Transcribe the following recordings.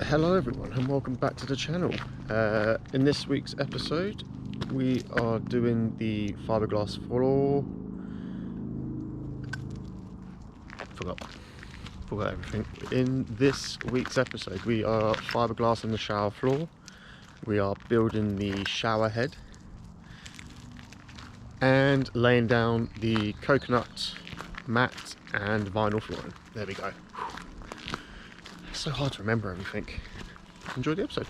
Hello everyone and welcome back to the channel. In this week's episode we are doing the fiberglass floor. Forgot everything. In this week's episode we are fiberglassing the shower floor, we are building the shower head and laying down the coconut mat and vinyl flooring. There we go. It's so hard to remember everything. Enjoy the episode.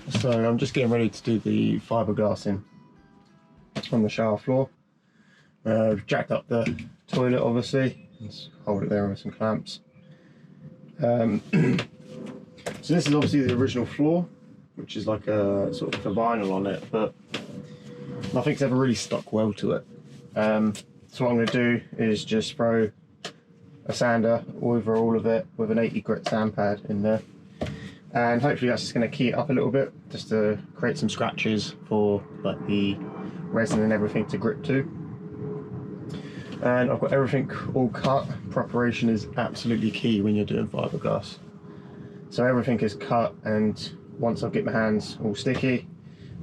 So I'm just getting ready to do the fiberglassing on the shower floor. We've jacked up the toilet obviously, let's hold it there with some clamps. So this is obviously the original floor, which is like a sort of a vinyl on it, but nothing's ever really stuck well to it. So what I'm going to do is just throw a sander over all of it with an 80 grit sand pad in there, and hopefully that's just going to key it up a little bit, just to create some scratches for like the resin and everything to grip to. And I've got everything all cut. Preparation is absolutely key when you're doing fiberglass. So everything is cut, and once I get my hands all sticky,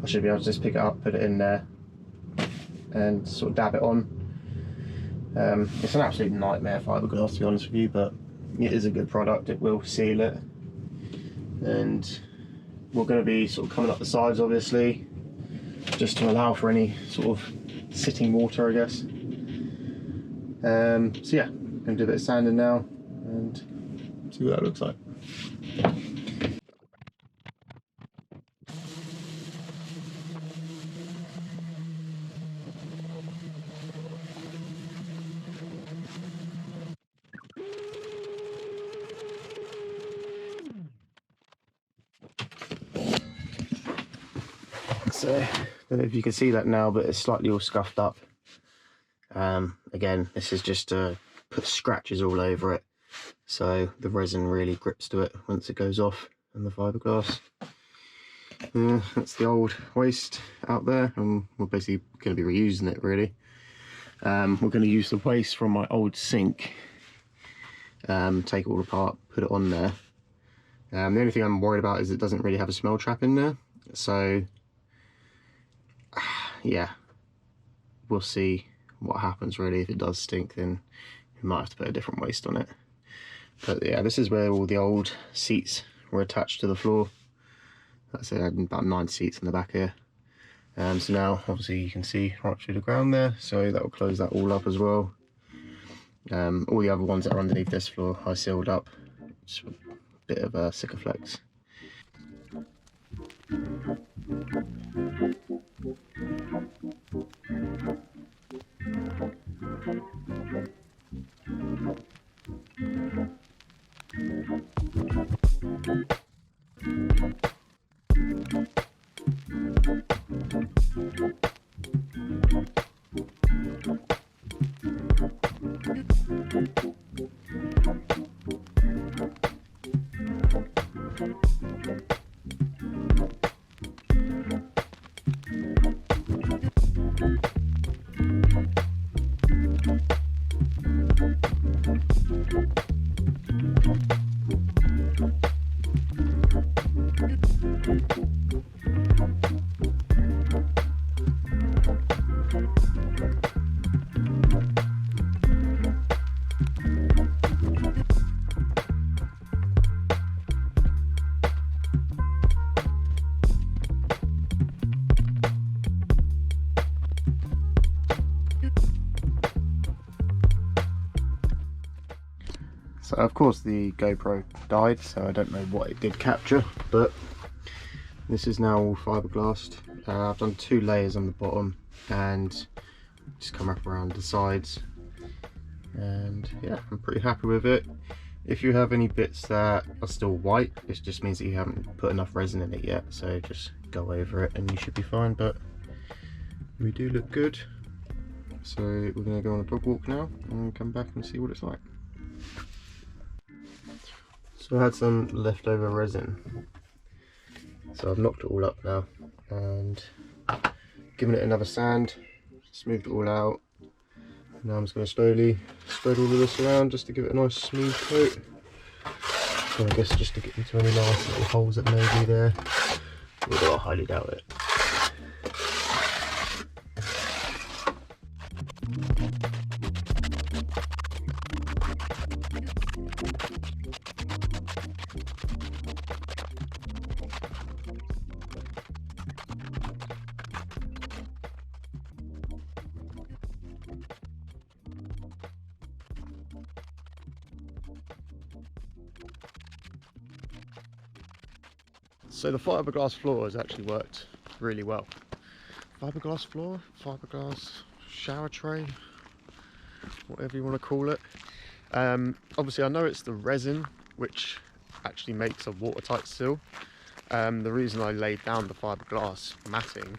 I should be able to just pick it up, put it in there and sort of dab it on. It's an absolute nightmare, fiberglass, to be honest with you, but it is a good product. It will seal it. And we're going to be sort of coming up the sides obviously, just to allow for any sort of sitting water, I guess. So yeah, I'm going to do a bit of sanding now and see what that looks like. So, I don't know if you can see that now, but it's slightly all scuffed up. Again, this is just to put scratches all over it, so the resin really grips to it once it goes off, and the fiberglass. That's the old waste out there, and we're basically going to be reusing it really. We're going to use the waste from my old sink, take it all apart, put it on there. The only thing I'm worried about is it doesn't really have a smell trap in there, so yeah, we'll see what happens really. If it does stink, then we might have to put a different waste on it. But yeah, this is where all the old seats were attached to the floor. That's it, I had about 9 seats in the back here. So now obviously you can see right through the ground there, so that will close that all up as well. All the other ones that are underneath this floor I sealed up, just a bit of a Sikaflex. So of course the GoPro died, so I don't know what it did capture, but this is now all fiberglassed. I've done 2 layers on the bottom and just come up around the sides, and yeah, I'm pretty happy with it. If you have any bits that are still white, it just means that you haven't put enough resin in it yet, so just go over it and you should be fine. But we do look good, so we're going to go on a dog walk now and come back and see what it's like. So I had some leftover resin, so I've knocked it all up now and given it another sand, smoothed it all out. Now I'm just going to slowly spread all of this around just to give it a nice smooth coat. And I guess just to get into any last little holes that may be there, although I highly doubt it. So the fiberglass floor has actually worked really well. Fiberglass floor, fiberglass shower tray, whatever you want to call it. Obviously I know it's the resin which actually makes a watertight seal. The reason I laid down the fiberglass matting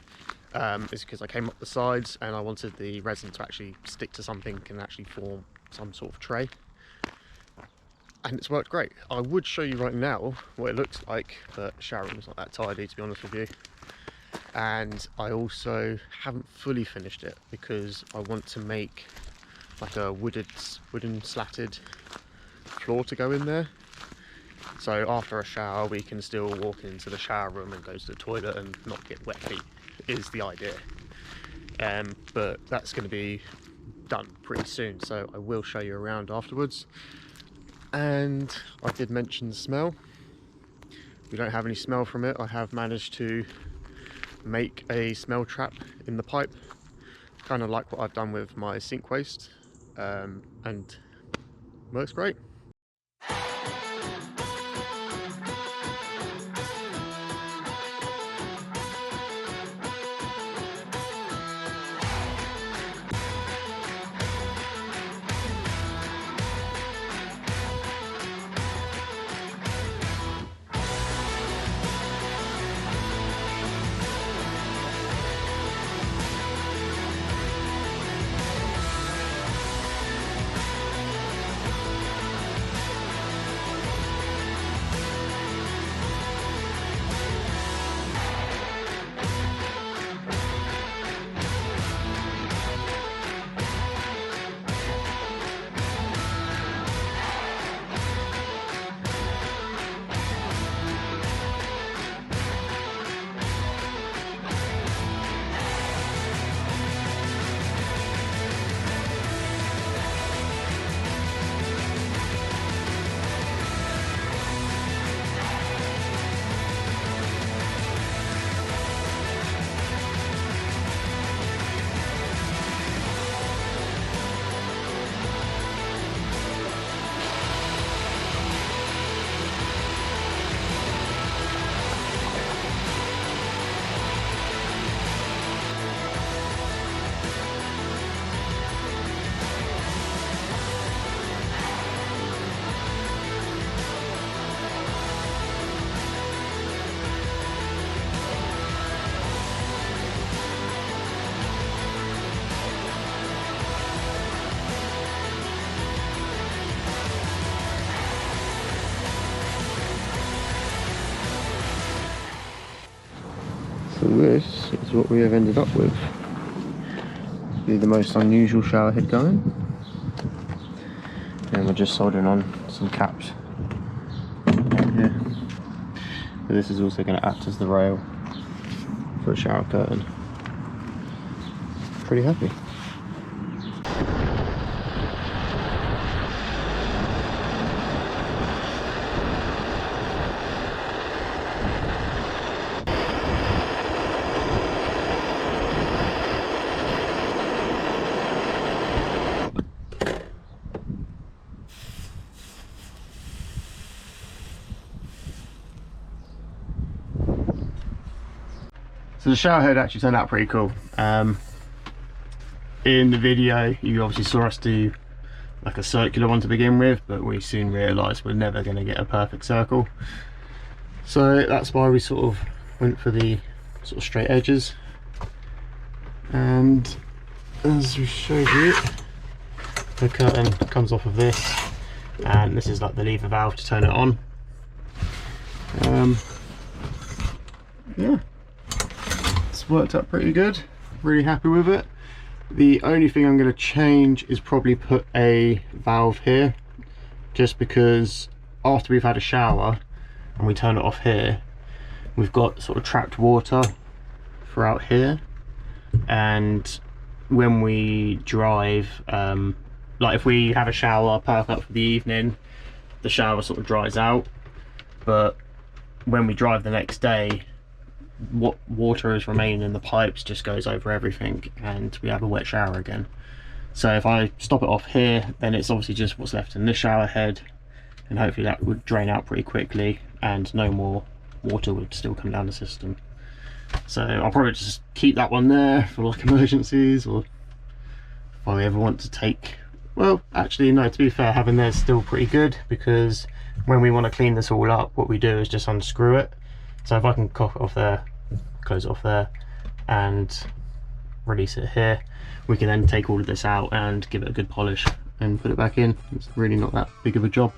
is because I came up the sides and I wanted the resin to actually stick to something and actually form some sort of tray. And it's worked great. I would show you right now what it looks like, but the shower room's not that tidy, to be honest with you. And I also haven't fully finished it because I want to make like a wooden slatted floor to go in there. So after a shower, we can still walk into the shower room and go to the toilet and not get wet feet, is the idea. But that's going to be done pretty soon, so I will show you around afterwards. And I did mention the smell. We don't have any smell from it. I have managed to make a smell trap in the pipe, kind of like what I've done with my sink waste, and works great. So this is what we have ended up with. Be the most unusual shower head going. And we're just soldering on some caps here. But this is also going to act as the rail for a shower curtain. Pretty happy. So the shower head actually turned out pretty cool. In the video you obviously saw us do like a circular one to begin with, but we soon realised we're never going to get a perfect circle. So that's why we sort of went for the sort of straight edges. And as we showed you, the curtain comes off of this, and this is like the lever valve to turn it on. Yeah, it's worked out pretty good. Really happy with it. The only thing I'm going to change is probably put a valve here, just because after we've had a shower and we turn it off here, we've got sort of trapped water throughout here, and when we drive, like if we have a shower, perk up for the evening, the shower sort of dries out, but when we drive the next day, what water is remaining in the pipes just goes over everything and we have a wet shower again. So if I stop it off here, then it's obviously just what's left in this shower head, and hopefully that would drain out pretty quickly and no more water would still come down the system. So I'll probably just keep that one there for like emergencies, or if I ever want to take, well actually no, to be fair, having theirs still pretty good, because when we want to clean this all up, what we do is just unscrew it. So if I can cock it off there, close it off there and release it here, we can then take all of this out and give it a good polish and put it back in. It's really not that big of a job.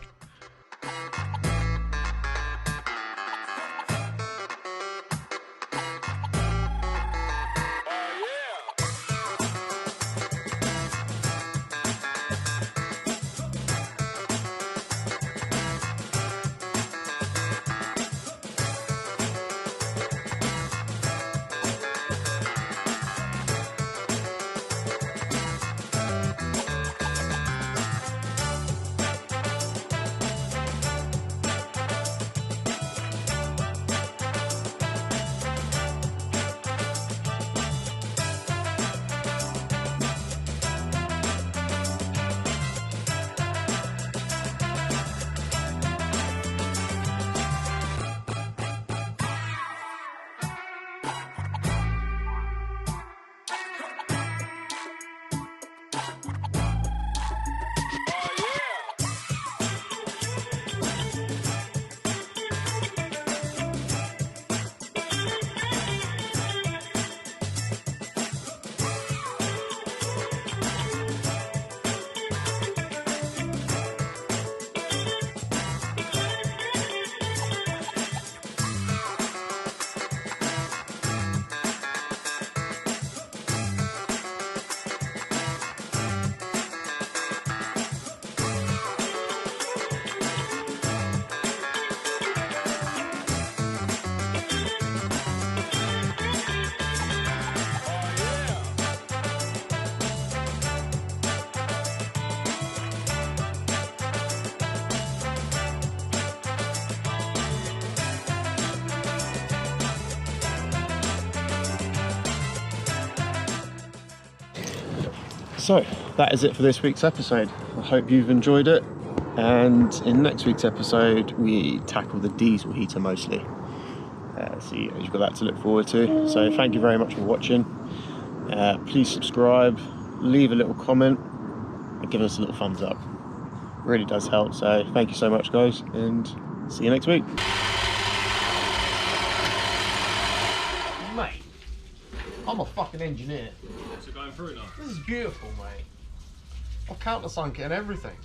So that is it for this week's episode. I hope you've enjoyed it, and in next week's episode we tackle the diesel heater mostly, so you've got that to look forward to. So thank you very much for watching. Please subscribe, leave a little comment and give us a little thumbs up. It really does help, so thank you so much guys, and see you next week. Mate, I'm a fucking engineer. So going through now. This is beautiful, mate. I've countersunk it and everything.